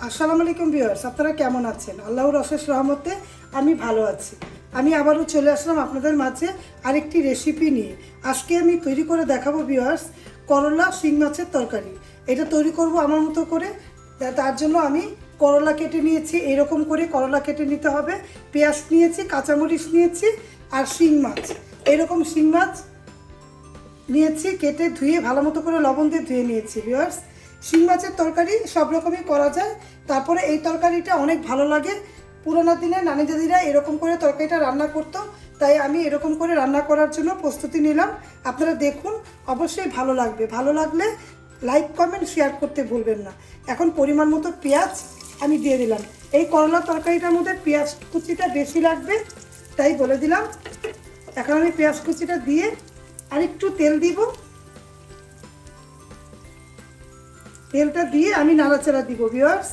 আসসালামু আলাইকুম ভিউয়ার্স, আপনারা কেমন আছেন? আল্লাহর অশেষ রহমতে আমি ভালো আছি। আমি আবারও চলে আসলাম আপনাদের মাঝে আরেকটি রেসিপি নিয়ে। আজকে আমি তৈরি করে দেখাবো ভিউয়ার্স করলা শিং মাছের তরকারি। এটা তৈরি করব আমার মতো করে। তার জন্য আমি করলা কেটে নিয়েছি, এরকম করে করলা কেটে নিতে হবে। পেঁয়াজ নিয়েছি, কাঁচামরিচ নিয়েছি আর শিং মাছ, এরকম শিং মাছ নিয়েছি, কেটে ধুয়ে ভালো মতো করে লবণ দিয়ে ধুয়ে নিয়েছি ভিউয়ার্স। শিং মাছের তরকারি সব রকমই করা যায়, তারপরে এই তরকারিটা অনেক ভালো লাগে। পুরোনো দিনে নানি দাদিরা এরকম করে তরকারিটা রান্না করতো, তাই আমি এরকম করে রান্না করার জন্য প্রস্তুতি নিলাম। আপনারা দেখুন, অবশ্যই ভালো লাগবে। ভালো লাগলে লাইক কমেন্ট শেয়ার করতে ভুলবেন না। এখন পরিমাণ মতো পেঁয়াজ আমি দিয়ে দিলাম। এই করলা তরকারিটার মধ্যে পেঁয়াজ কুচিটা বেশি লাগবে, তাই বলে দিলাম। এখন আমি পেঁয়াজ কুচিটা দিয়ে আর একটু তেল দিব। তেলটা দিয়ে আমি নাড়াচাড়া দিব ভিউয়ার্স।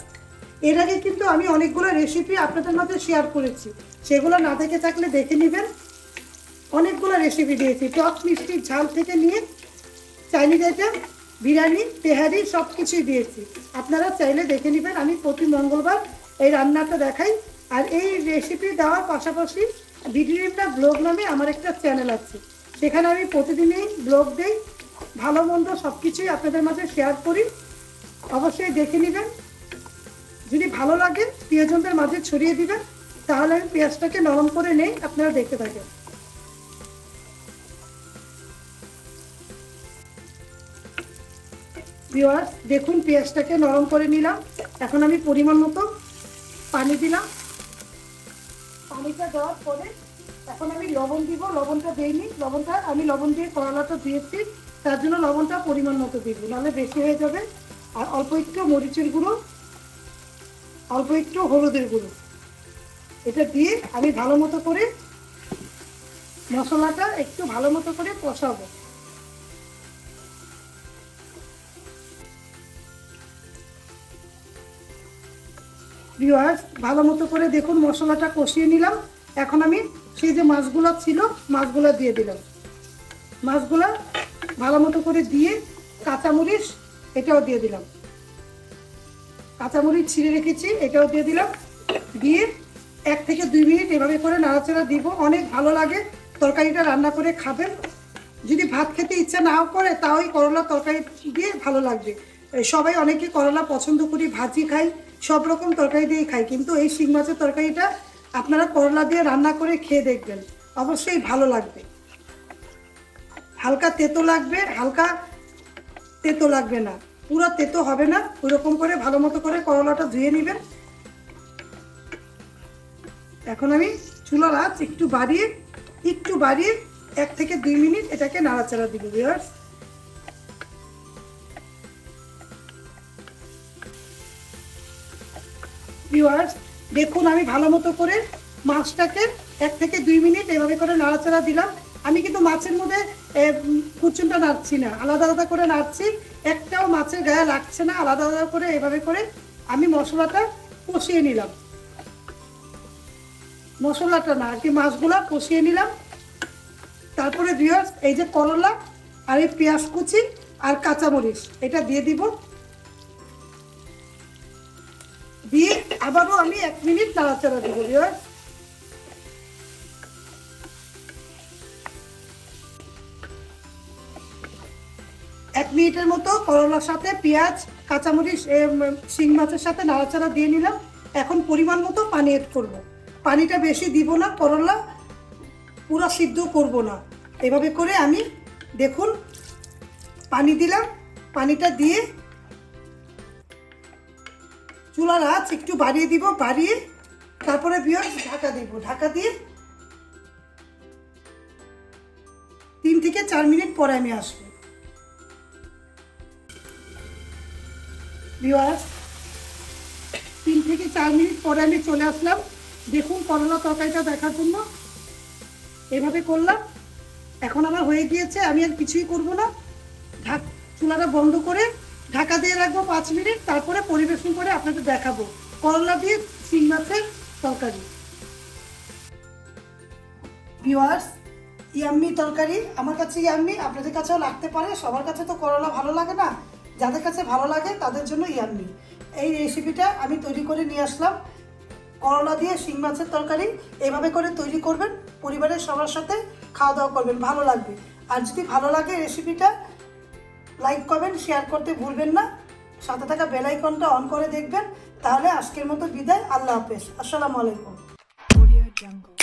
এর আগে কিন্তু আমি অনেকগুলো রেসিপি আপনাদের মধ্যে শেয়ার করেছি, সেগুলো না দেখে থাকলে দেখে নেবেন। অনেকগুলো রেসিপি দিয়েছি, টক মিষ্টি ঝাল থেকে নিয়ে চাইনিজ আইটেম, বিরিয়ানি, তেহারি সব কিছুই দিয়েছি। আপনারা চাইলে দেখে নেবেন। আমি প্রতি মঙ্গলবার এই রান্নাটা দেখাই। আর এই রেসিপি দেওয়ার পাশাপাশি ভিডিওটা ব্লগ নামে আমার একটা চ্যানেল আছে, সেখানে আমি প্রতিদিনই ব্লগ দিই, ভালো মন্দ সব কিছুই আপনাদের মাঝে শেয়ার করি। অবশ্যই দেখে নেবেন। যদি ভালো লাগে প্রিয়জনদের মাঝে ছড়িয়ে দিবেন। তাহলে আমি পেঁয়াজটাকে নরম করে নেই, আপনারা দেখতে থাকেন। ভিউয়ার্স দেখুন, পেঁয়াজটাকে নরম করে নিলাম। এখন আমি পরিমাণ মতো পানি দিলাম। পানিটা দেওয়ার পরে এখন আমি লবণ দিব। লবণটা দিইনি, আমি লবণ দিয়ে করলাটা দিয়েছি, তার জন্য লবণটা পরিমাণ মতো দিব, নাহলে বেশি হয়ে যাবে। আর অল্প একটু মরিচের গুঁড়ো, অল্প একটু হলুদের গুঁড়ো, এটা দিয়ে আমি ভালো মতো করে মশলাটা একটু ভালো মতো করে কষাবো। ভিউয়ার্স ভালো মতো করে দেখুন মশলাটা কষিয়ে নিলাম। এখন আমি সেই যে মাছগুলো ছিল মাছগুলো দিয়ে দিলাম। মাছগুলো ভালো মতো করে দিয়ে কাঁচামরিচ এটাও দিয়ে দিলাম। কাঁচামরিচ ছিঁড়ে রেখেছি, এটাও দিয়ে দিলাম। দিয়ে 1 থেকে 2 মিনিট এভাবে করে নাড়াচাড়া দিব। অনেক ভালো লাগে তরকারিটা রান্না করে খাবেন। যদি ভাত খেতে ইচ্ছা নাও করে তাও এই করলা তরকারি দিয়ে ভালো লাগবে। সবাই অনেকে করলা পছন্দ করি, ভাজি খাই, সব রকম তরকারি দিয়ে খাই, কিন্তু এই শিং মাছের তরকারিটা আপনারা করলা দিয়ে রান্না করে খেয়ে দেখবেন, অবশ্যই ভালো লাগবে। হালকা তেতো লাগবে, হালকা তেতো লাগবে না, পুরো তেতো হবে না। ওইরকম করে ভালো মতো করে করলাটা ধুয়ে নেবেন। এখন আমি চুলার আঁচ একটু বাড়িয়ে 1 থেকে 2 মিনিট এটাকে নাড়াচাড়া দিব ভিউয়ার্স। ভিউয়ার্স দেখুন, আমি ভালো মতো করে মাছটাকে 1 থেকে 2 মিনিট এভাবে করে নাড়াচাড়া দিলাম। আমি কিন্তু মাছের মধ্যে কুচুনটা নাড়ছি না, আলাদা আলাদা করে নাড়ছি। একটাও মাছের গায়ে লাগছে না, আলাদা আলাদা করে এভাবে করে আমি মশলাটা কষিয়ে নিলাম। মশলাটা না আর কি, মাছগুলা কষিয়ে নিলাম। তারপরে ভিউয়ার্স এই যে করলা আর এই পেঁয়াজ কুচি আর কাঁচামরিচ এটা দিয়ে দিব। দিয়ে আবারও আমি 1 মিনিট নাড়াচাড়া দিব ভিউয়ার্স। এক মিনিটের মতো করলার সাথে পেঁয়াজ, কাঁচামরিচ, শিং মাছের সাথে নাড়াচাড়া দিয়ে নিলাম। এখন পরিমাণ মতো পানি এড করব। পানিটা বেশি দিব না, করলা পুরো সিদ্ধ করব না। এভাবে করে আমি দেখুন পানি দিলাম। পানিটা দিয়ে চুলার আঁচ একটু বাড়িয়ে দিব, বাড়িয়ে তারপরে ভিউয়ার্স ঢাকা দিব। ঢাকা দিয়ে 3 থেকে 4 মিনিট পরে আমি আসবো। ভিউয়ার্স 3 থেকে 4 মিনিট পরে আমি চলে আসলাম। দেখুন করলা তরকারিটা দেখার জন্য এভাবে করলাম। এখন আমার হয়ে গিয়েছে, আমি আর কিছুই করব না। চুলাটা বন্ধ করে ঢাকা দিয়ে রাখবো 5 মিনিট, তারপরে পরিবেশন করে আপনাদের দেখাবো করলা দিয়ে শিং মাছের তরকারি। ভিউয়ার্স ইয়াম্মি তরকারি, আমার কাছে ইয়াম্মি, আপনাদের কাছেও লাগতে পারে। সবার কাছে তো করলা ভালো লাগে না, যাদের কাছে ভালো লাগে তাদের জন্য ইয়াম্মি। এই রেসিপিটা আমি তৈরি করে নিয়ে আসলাম। করলা দিয়ে শিং মাছের তরকারি এইভাবে করে তৈরি করবেন, পরিবারের সবার সাথে খাওয়া দাওয়া করবেন, ভালো লাগবে। আর যদি ভালো লাগে রেসিপিটা লাইক করবেন, শেয়ার করতে ভুলবেন না, সাথে থাকা বেল আইকনটা অন করে দেখবেন। তাহলে আজকের মতো বিদায়, আল্লাহ হাফেজ, আসসালামু আলাইকুম। Audio Jungle.